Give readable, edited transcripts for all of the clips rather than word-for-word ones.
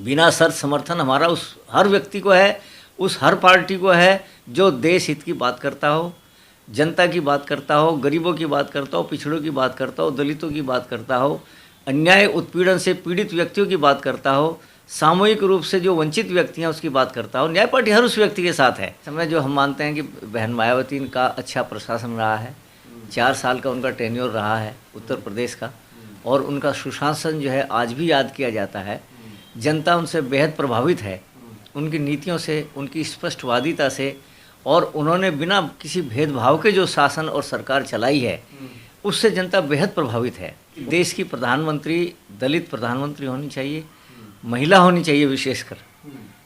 बिना शर्त समर्थन हमारा उस हर व्यक्ति को है, उस हर पार्टी को है जो देश हित की बात करता हो, जनता की बात करता हो, गरीबों की बात करता हो, पिछड़ों की बात करता हो, दलितों की बात करता हो, अन्याय उत्पीड़न से पीड़ित व्यक्तियों की बात करता हो, सामूहिक रूप से जो वंचित व्यक्ति हैं उसकी बात करता हो। न्याय पार्टी हर उस व्यक्ति के साथ है। समय जो हम मानते हैं कि बहन मायावती का अच्छा प्रशासन रहा है, 4 साल का उनका टेन्योर रहा है उत्तर प्रदेश का, और उनका सुशासन जो है आज भी याद किया जाता है। जनता उनसे बेहद प्रभावित है, उनकी नीतियों से, उनकी स्पष्टवादिता से, और उन्होंने बिना किसी भेदभाव के जो शासन और सरकार चलाई है उससे जनता बेहद प्रभावित है। देश की प्रधानमंत्री दलित प्रधानमंत्री होनी चाहिए, महिला होनी चाहिए विशेषकर,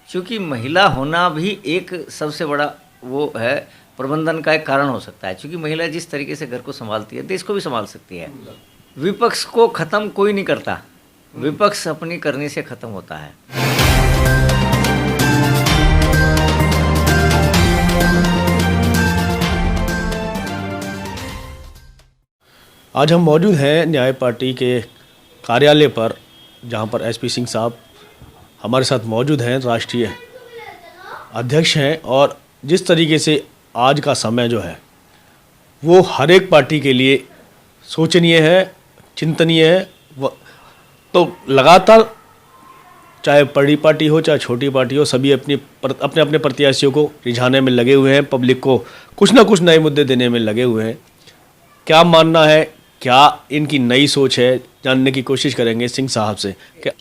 क्योंकि महिला होना भी एक सबसे बड़ा वो है प्रबंधन का एक कारण हो सकता है, क्योंकि महिला जिस तरीके से घर को संभालती है देश को भी संभाल सकती है। विपक्ष को ख़त्म कोई नहीं करता, विपक्ष अपनी करने से ख़त्म होता है। आज हम मौजूद हैं न्याय पार्टी के कार्यालय पर, जहां पर एसपी सिंह साहब हमारे साथ मौजूद हैं, राष्ट्रीय अध्यक्ष हैं। और जिस तरीके से आज का समय जो है वो हर एक पार्टी के लिए सोचनीय है, चिंतनीय है। तो लगातार चाहे बड़ी पार्टी हो चाहे छोटी पार्टी हो, सभी अपने अपने प्रत्याशियों को रिझाने में लगे हुए हैं, पब्लिक को कुछ ना कुछ नए मुद्दे देने में लगे हुए हैं। क्या मानना है, क्या इनकी नई सोच है, जानने की कोशिश करेंगे सिंह साहब से। क्या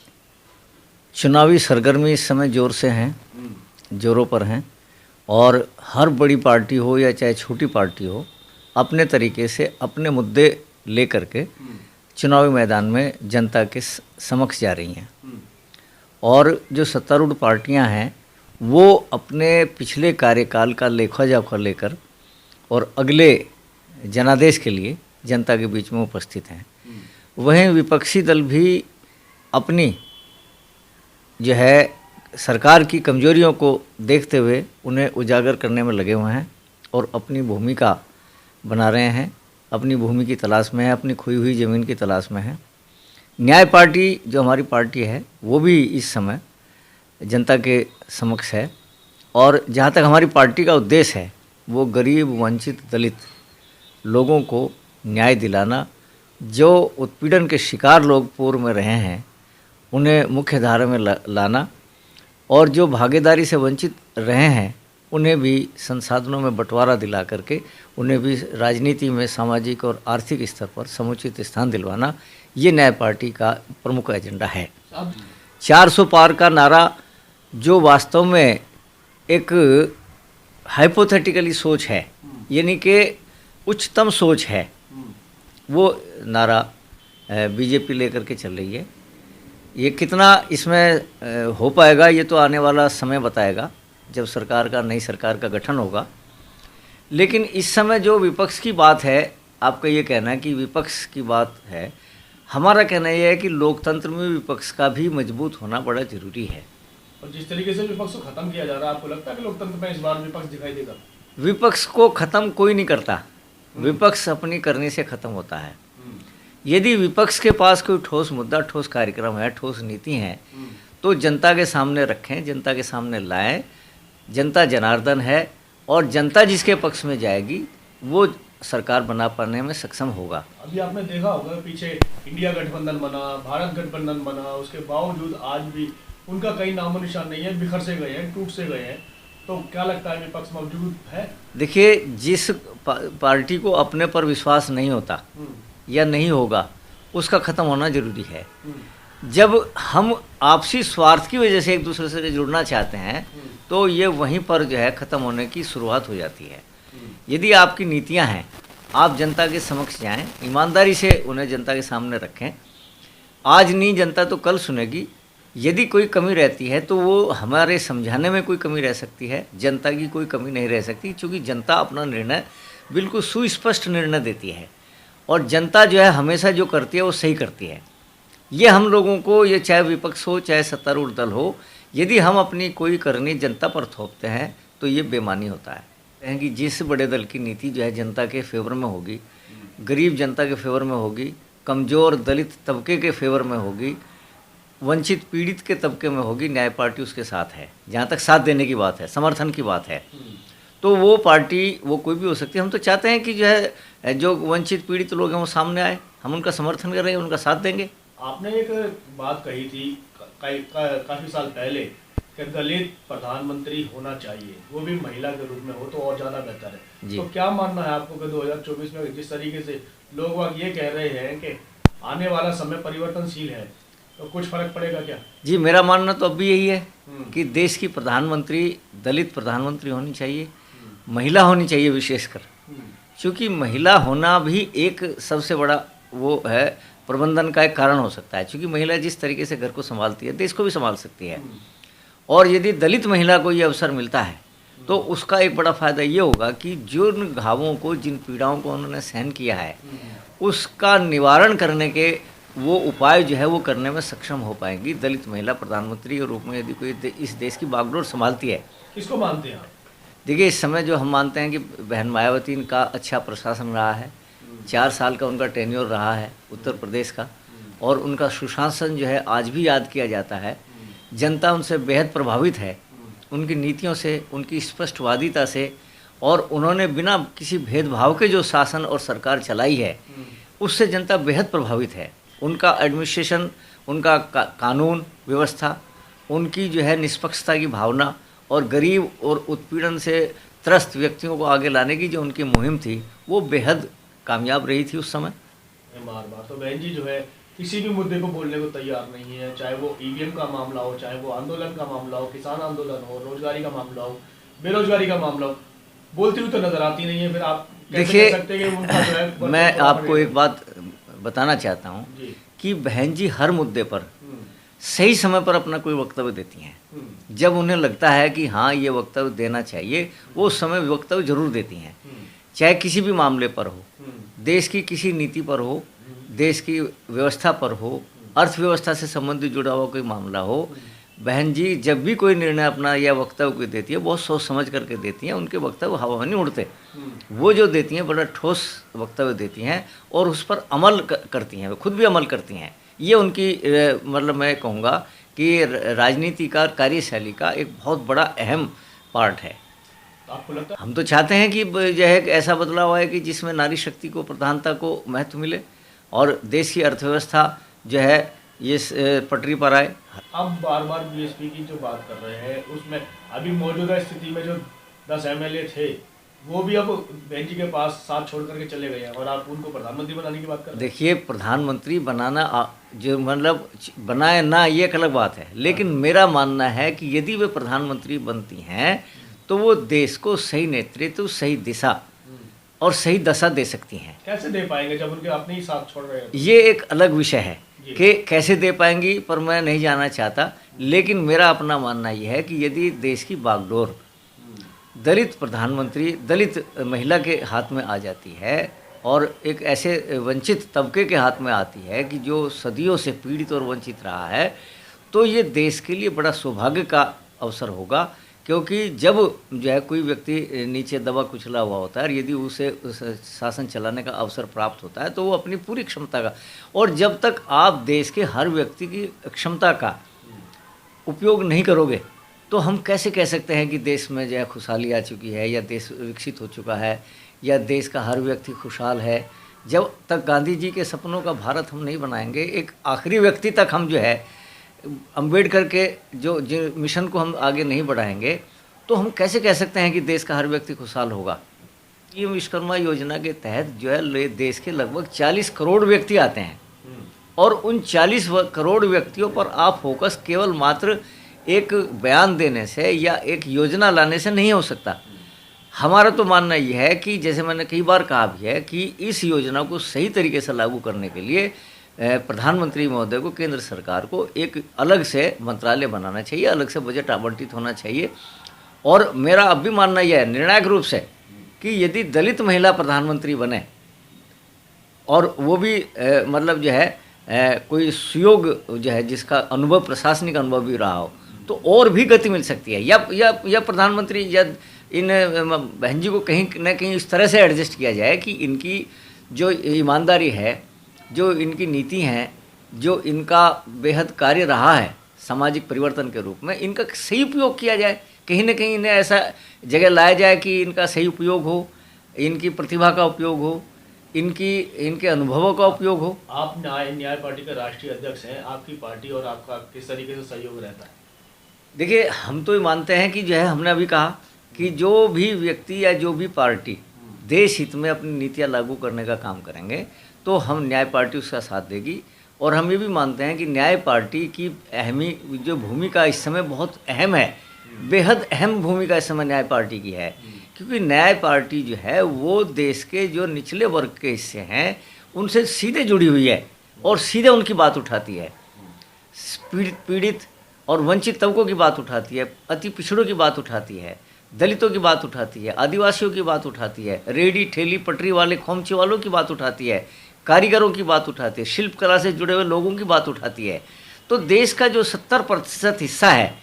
चुनावी सरगर्मी इस समय जोर से हैं, जोरों पर हैं, और हर बड़ी पार्टी हो या चाहे छोटी पार्टी हो अपने तरीके से अपने मुद्दे लेकर के चुनावी मैदान में जनता के समक्ष जा रही हैं। और जो सत्तारूढ़ पार्टियां हैं वो अपने पिछले कार्यकाल का लेखा जोखा लेकर और अगले जनादेश के लिए जनता के बीच में उपस्थित हैं। वहीं विपक्षी दल भी अपनी जो है सरकार की कमजोरियों को देखते हुए उन्हें उजागर करने में लगे हुए हैं और अपनी भूमिका बना रहे हैं, अपनी भूमि की तलाश में है, अपनी खोई हुई ज़मीन की तलाश में है। न्याय पार्टी जो हमारी पार्टी है वो भी इस समय जनता के समक्ष है, और जहाँ तक हमारी पार्टी का उद्देश्य है वो गरीब, वंचित, दलित लोगों को न्याय दिलाना, जो उत्पीड़न के शिकार लोग पूर्व में रहे हैं उन्हें मुख्य धारा में लाना, और जो भागीदारी से वंचित रहे हैं उन्हें भी संसाधनों में बंटवारा दिला करके उन्हें भी राजनीति में, सामाजिक और आर्थिक स्तर पर समुचित स्थान दिलवाना, ये न्याय पार्टी का प्रमुख एजेंडा है। 400 पार का नारा जो वास्तव में एक हाइपोथेटिकली सोच है, यानी कि उच्चतम सोच है, वो नारा बीजेपी लेकर के चल रही है। ये कितना इसमें हो पाएगा ये तो आने वाला समय बताएगा, जब नई सरकार का गठन होगा। लेकिन इस समय जो विपक्ष की बात है, आपका ये कहना है कि विपक्ष की बात है, हमारा कहना यह है कि लोकतंत्र में विपक्ष का भी मजबूत होना बड़ा जरूरी है। और जिस तरीके से विपक्ष को खत्म किया जा रहा है, आपको लगता है कि लोकतंत्र में इस बार विपक्ष दिखाई देगा? विपक्ष को खत्म कोई नहीं करता, विपक्ष अपनी करने से खत्म होता है। यदि विपक्ष के पास कोई ठोस मुद्दा, ठोस कार्यक्रम है, ठोस नीति है, तो जनता के सामने रखें, जनता के सामने लाएं। जनता जनार्दन है, और जनता जिसके पक्ष में जाएगी वो सरकार बना पाने में सक्षम होगा। अभी आपने देखा होगा पीछे इंडिया गठबंधन बना, भारत गठबंधन बना, उसके बावजूद आज भी उनका कई नामो निशान नहीं है, बिखर से गए हैं, टूट से गए हैं। तो क्या लगता है विपक्ष मौजूद है? देखिए, जिस पार्टी को अपने पर विश्वास नहीं होता या नहीं होगा, उसका ख़त्म होना जरूरी है। जब हम आपसी स्वार्थ की वजह से एक दूसरे से जुड़ना चाहते हैं तो ये वहीं पर जो है ख़त्म होने की शुरुआत हो जाती है। यदि आपकी नीतियां हैं, आप जनता के समक्ष जाएं, ईमानदारी से उन्हें जनता के सामने रखें। आज नहीं जनता तो कल सुनेगी। यदि कोई कमी रहती है तो वो हमारे समझाने में कोई कमी रह सकती है, जनता की कोई कमी नहीं रह सकती, क्योंकि जनता अपना निर्णय बिल्कुल सुस्पष्ट निर्णय देती है, और जनता जो है हमेशा जो करती है वो सही करती है। ये हम लोगों को, ये चाहे विपक्ष हो चाहे सत्तारूढ़ दल हो, यदि हम अपनी कोई करनी जनता पर थोपते हैं तो ये बेईमानी होता है। कि जिस बड़े दल की नीति जो है जनता के फेवर में होगी, गरीब जनता के फेवर में होगी, कमज़ोर दलित तबके के फेवर में होगी, वंचित पीड़ित के तबके में होगी, न्याय पार्टी उसके साथ है। जहाँ तक साथ देने की बात है, समर्थन की बात है, तो वो पार्टी वो कोई भी हो सकती है। हम तो चाहते हैं कि जो है जो वंचित पीड़ित लोग हैं वो सामने आए, हम उनका समर्थन करेंगे, उनका साथ देंगे। आपने एक बात कही थी काफी साल पहले कि दलित प्रधानमंत्री होना चाहिए, वो भी महिला के रूप में हो तो और ज्यादा बेहतर है। तो क्या मानना है आपको कि 2024 में जिस तरीके से लोग वाग ये कह रहे हैं कि आने वाला समय परिवर्तनशील है, तो कुछ फर्क पड़ेगा क्या? जी, मेरा मानना तो अब भी यही है कि देश की प्रधानमंत्री दलित प्रधानमंत्री होनी चाहिए, महिला होनी चाहिए विशेषकर, क्योंकि महिला होना भी एक सबसे बड़ा वो है प्रबंधन का एक कारण हो सकता है। क्योंकि महिला जिस तरीके से घर को संभालती है, देश को भी संभाल सकती है। और यदि दलित महिला को ये अवसर मिलता है तो उसका एक बड़ा फ़ायदा ये होगा कि जिन घावों को, जिन पीड़ाओं को उन्होंने सहन किया है, उसका निवारण करने के वो उपाय जो है वो करने में सक्षम हो पाएंगी दलित महिला प्रधानमंत्री के रूप में, यदि कोई इस देश की बागडोर संभालती है। किसको मानते हैं आप? देखिए, इस समय जो हम मानते हैं कि बहन मायावती का अच्छा प्रशासन रहा है, 4 साल का उनका टेन्योर रहा है उत्तर प्रदेश का, और उनका सुशासन जो है आज भी याद किया जाता है। जनता उनसे बेहद प्रभावित है, उनकी नीतियों से, उनकी स्पष्टवादिता से, और उन्होंने बिना किसी भेदभाव के जो शासन और सरकार चलाई है उससे जनता बेहद प्रभावित है। उनका एडमिनिस्ट्रेशन, उनका कानून व्यवस्था, उनकी जो है निष्पक्षता की भावना, और गरीब और उत्पीड़न से त्रस्त व्यक्तियों को आगे लाने की जो उनकी मुहिम थी वो बेहद कामयाब रही थी उस समय। बार तो बहन जी जो है किसी भी मुद्दे को बोलने को तैयार नहीं है, चाहे वो ईवीएम का मामला हो, चाहे वो आंदोलन का मामला हो, किसान आंदोलन हो, रोजगारी का मामला हो, बेरोजगारी का मामला हो, बोलती हुई तो नजर आती नहीं है। फिर आप देखिए, कह सकते हैं कि उनका जो है मैं आपको एक बात बताना चाहता हूँ कि बहन जी हर मुद्दे पर सही समय पर अपना कोई वक्तव्य देती हैं। जब उन्हें लगता है कि हाँ ये वक्तव्य देना चाहिए, वो उस समय वक्तव्य जरूर देती हैं, चाहे किसी भी मामले पर हो, देश की किसी नीति पर हो, देश की व्यवस्था पर हो, अर्थव्यवस्था से संबंधित जुड़ा हुआ कोई मामला हो। बहन जी जब भी कोई निर्णय अपना या वक्तव्य कोई देती है, बहुत सोच समझ करके देती हैं। उनके वक्तव्य हवा में नहीं उड़ते, वो जो देती हैं बड़ा ठोस वक्तव्य देती हैं और उस पर अमल करती हैं, वे खुद भी अमल करती हैं। ये उनकी मतलब मैं कहूँगा कि राजनीति का, कार्यशैली का एक बहुत बड़ा अहम पार्ट है। आपको लगता है? हम तो चाहते हैं कि जो है ऐसा बदलाव आए कि जिसमें नारी शक्ति को, प्रधानता को महत्व मिले और देश की अर्थव्यवस्था जो है ये पटरी पर आए। अब बार बार बीएसपी की जो बात कर रहे हैं उसमें अभी मौजूदा स्थिति में जो 10 एमएलए थे वो भी अब बहन जी के पास साथ छोड़ करके चले गए हैं और आप उनको प्रधानमंत्री बनाने की बात कर रहे हैं। देखिए, प्रधानमंत्री बनाना जो मतलब बनाए ना, ये एक अलग बात है, लेकिन मेरा मानना है कि यदि वे प्रधानमंत्री बनती हैं तो वो देश को सही नेतृत्व, सही दिशा और सही दशा दे सकती हैं। कैसे दे पाएंगे जब उनके अपने ही साथ छोड़ रहे हैं? ये एक अलग विषय है कि कैसे दे पाएंगी, पर मैं नहीं जानना चाहता। लेकिन मेरा अपना मानना यह है कि यदि देश की बागडोर दलित प्रधानमंत्री, दलित महिला के हाथ में आ जाती है और एक ऐसे वंचित तबके के हाथ में आती है कि जो सदियों से पीड़ित और वंचित रहा है, तो ये देश के लिए बड़ा सौभाग्य का अवसर होगा। क्योंकि जब जो है कोई व्यक्ति नीचे दबा कुचला हुआ होता है और यदि उसे शासन चलाने का अवसर प्राप्त होता है तो वो अपनी पूरी क्षमता का, और जब तक आप देश के हर व्यक्ति की क्षमता का उपयोग नहीं करोगे तो हम कैसे कह सकते हैं कि देश में जो है खुशहाली आ चुकी है या देश विकसित हो चुका है या देश का हर व्यक्ति खुशहाल है। जब तक गांधी जी के सपनों का भारत हम नहीं बनाएंगे, एक आखिरी व्यक्ति तक हम जो है अम्बेडकर के जो मिशन को हम आगे नहीं बढ़ाएंगे, तो हम कैसे कह सकते हैं कि देश का हर व्यक्ति खुशहाल होगा। ये विश्वकर्मा योजना के तहत जो है देश के लगभग 40 करोड़ व्यक्ति आते हैं और उन 40 करोड़ व्यक्तियों पर आप फोकस केवल मात्र एक बयान देने से या एक योजना लाने से नहीं हो सकता। हमारा तो मानना यह है कि जैसे मैंने कई बार कहा भी है कि इस योजना को सही तरीके से लागू करने के लिए प्रधानमंत्री महोदय को, केंद्र सरकार को एक अलग से मंत्रालय बनाना चाहिए, अलग से बजट आवंटित होना चाहिए। और मेरा अब भी मानना यह है निर्णायक रूप से कि यदि दलित महिला प्रधानमंत्री बने और वो भी मतलब जो है कोई सुयोग जो है जिसका अनुभव, प्रशासनिक अनुभव भी रहा हो, तो और भी गति मिल सकती है। या प्रधानमंत्री या इन बहन जी को कहीं न कहीं इस तरह से एडजस्ट किया जाए कि इनकी जो ईमानदारी है, जो इनकी नीति हैं, जो इनका बेहद कार्य रहा है सामाजिक परिवर्तन के रूप में, इनका सही उपयोग किया जाए, कहीं ना कहीं इन्हें ऐसा जगह लाया जाए कि इनका सही उपयोग हो, इनकी प्रतिभा का उपयोग हो, इनके अनुभवों का उपयोग हो। आप न्याय पार्टी के राष्ट्रीय अध्यक्ष हैं, आपकी पार्टी और आपका किस तरीके से सहयोग रहता है? देखिए, हम तो ये मानते हैं कि जो है, हमने अभी कहा कि जो भी व्यक्ति या जो भी पार्टी देश हित में अपनी नीतियाँ लागू करने का काम करेंगे तो हम न्याय पार्टी उसका साथ देगी। और हम ये भी मानते हैं कि न्याय पार्टी की जो भूमिका इस समय बहुत अहम है, बेहद अहम भूमिका इस समय न्याय पार्टी की है, क्योंकि न्याय पार्टी जो है वो देश के जो निचले वर्ग के हिस्से हैं उनसे सीधे जुड़ी हुई है और सीधे उनकी बात उठाती है। पीड़ित और वंचित तबकों की बात उठाती है, अति पिछड़ों की बात उठाती है, दलितों की बात उठाती है, आदिवासियों की बात उठाती है, रेडी ठेली पटरी वाले खोमचे वालों की बात उठाती है, कारीगरों की बात उठाती है, शिल्प कला से जुड़े हुए लोगों की बात उठाती है। तो देश का जो 70% हिस्सा है,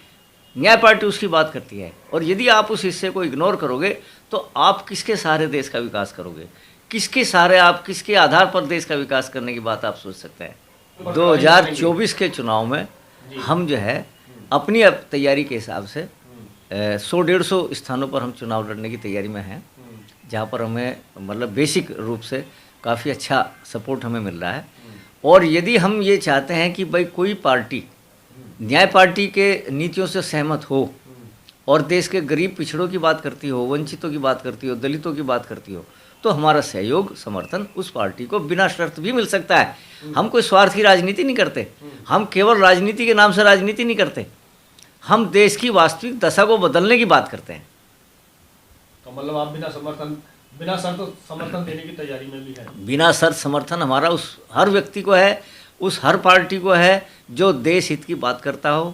न्याय पार्टी उसकी बात करती है। और यदि आप उस हिस्से को इग्नोर करोगे तो आप किसके सहारे देश का विकास करोगे, किसके सहारे, आप किसके आधार पर देश का विकास करने की बात आप सोच सकते हैं। 2024 के चुनाव में हम जो है अपनी तैयारी के हिसाब से 100-150 स्थानों पर हम चुनाव लड़ने की तैयारी में हैं, जहाँ पर हमें मतलब बेसिक रूप से काफ़ी अच्छा सपोर्ट हमें मिल रहा है। और यदि हम ये चाहते हैं कि भाई कोई पार्टी न्याय पार्टी के नीतियों से सहमत हो और देश के गरीब पिछड़ों की बात करती हो, वंचितों की बात करती हो, दलितों की बात करती हो, तो हमारा सहयोग समर्थन उस पार्टी को बिना शर्त भी मिल सकता है। हम कोई स्वार्थ की राजनीति नहीं करते, हम केवल राजनीति के नाम से राजनीति नहीं करते, हम देश की वास्तविक दशा को बदलने की बात करते हैं। तो मतलब आप बिना शर्त समर्थन देने की तैयारी में भी है? बिना शर्त समर्थन हमारा उस हर व्यक्ति को है, उस हर पार्टी को है जो देश हित की बात करता हो,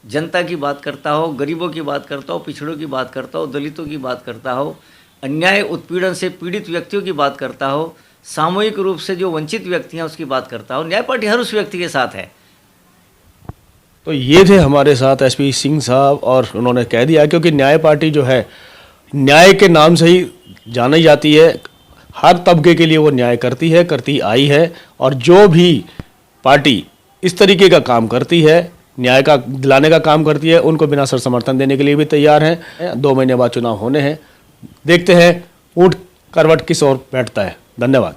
जनता की बात करता हो, गरीबों की बात करता हो, पिछड़ों की बात करता हो, दलितों की बात करता हो, अन्याय उत्पीड़न से पीड़ित व्यक्तियों की बात करता हो, सामूहिक रूप से जो वंचित व्यक्ति हैं उसकी बात करता हो। न्याय पार्टी हर उस व्यक्ति के साथ है। तो ये थे हमारे साथ एसपी सिंह साहब, और उन्होंने कह दिया क्योंकि न्याय पार्टी जो है न्याय के नाम से ही जानी जाती है, हर तबके के लिए वो न्याय करती आई है। और जो भी पार्टी इस तरीके का काम करती है, न्याय का दिलाने का काम करती है, उनको बिना शर्त समर्थन देने के लिए भी तैयार हैं। 2 महीने बाद चुनाव होने हैं, देखते हैं ऊंट करवट किस ओर बैठता है। धन्यवाद।